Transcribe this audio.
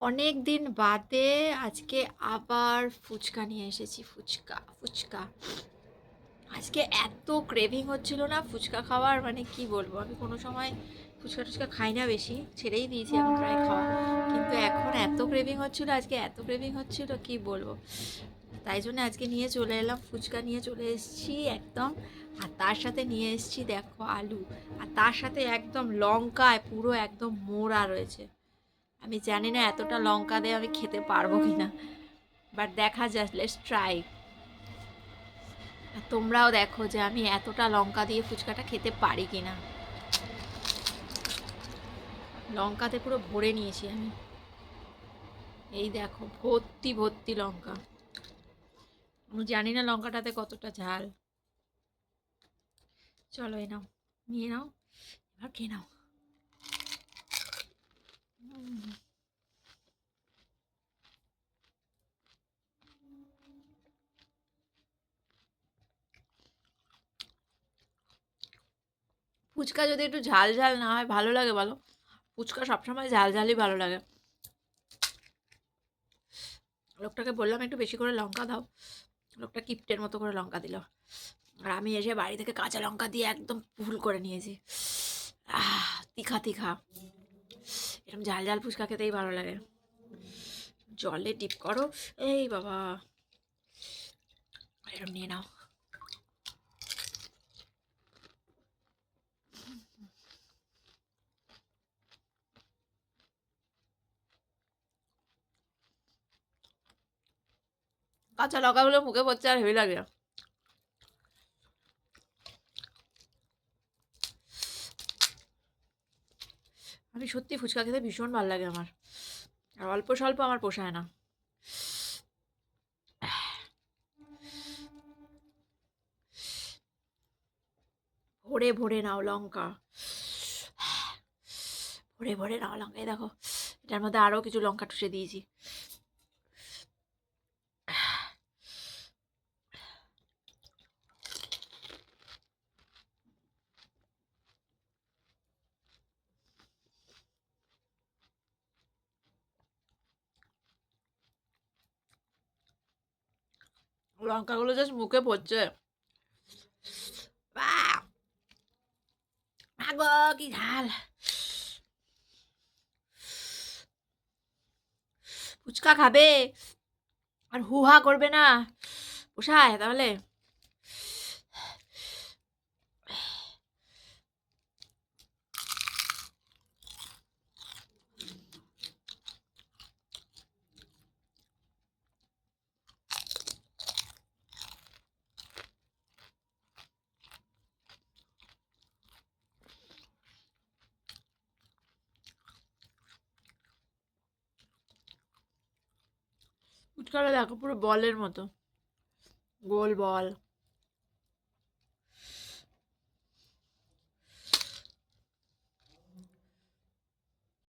অনেক দিন বাদে আজকে আবার ফুচকা নিয়ে এসেছি। ফুচকা ফুচকা আজকে এত ক্রেভিং হচ্ছিল না ফুচকা খাওয়ার, মানে কি বলবো। আমি কোনো সময় ফুচকা টুচকা খাই না, বেশি ছেড়েই দিয়েছি এখন প্রায় খাওয়া। কিন্তু এখন এত ক্রেভিং হচ্ছিল, আজকে এত ক্রেভিং হচ্ছিল কি বলবো। তাই জন্য আজকে নিয়ে চলে এলাম, ফুচকা নিয়ে চলে এসেছি একদম। আর তার সাথে নিয়ে এসেছি দেখো আলু, আর তার সাথে একদম লঙ্কায় পুরো একদম মোড়া রয়েছে। আমি জানি না এতটা লঙ্কা দিয়ে আমি খেতে পারবো কিনা, বাট দেখা যাক, লেটস ট্রাই। তোমরাও দেখো যে আমি এতটা লঙ্কা দিয়ে ফুচকাটা খেতে পারি কিনা। লঙ্কাতে পুরো ভরে নিয়েছি আমি, এই দেখো ভর্তি ভর্তি লঙ্কা। আমি জানি না লঙ্কাটাতে কতটা ঝাল। চলো এ নাও, নিয়ে নাও, এবার খেয়ে নাও। ফুচকা যদি একটু ঝাল ঝাল না হয় ভালো লাগে বলো? ফুচকা সবসময় ঝাল ঝালই ভালো লাগে। লোকটাকে বললাম একটু বেশি করে লঙ্কা দাও, লোকটা কিপ্টের মতো করে লঙ্কা দিল। আর আমি এসে বাড়ি থেকে কাঁচা লঙ্কা দিয়ে একদম ফুল করে নিয়েছি। তিখা তিখা, এরকম ঝাল ঝাল ফুচকা খেতেই ভালো লাগে। জলে ডিপ করো, এই বাবা, এরকম নিয়ে নাও। কাঁচা লঙ্কাগুলো মুখে পড়ছে আর হেভি লাগে। আমি সত্যি ফুচকা খেতে ভীষণ ভালো লাগে আমার, আর অল্প স্বল্প আমার পোষায় না। ভরে ভরে নাও লঙ্কা, ভরে ভরে নাও লঙ্কা। এই দেখো, এটার মধ্যে আরও কিছু লঙ্কা টুসে দিয়েছি। লঙ্কাগুলো জাস্ট মুখে পড়ছে, আগো কি ঝাল। ফুচকা খাবে আর হুহা করবে না, পোষায় তাহলে? ফুচকাটা দেখো পুরো বলের মতো, গোল বল।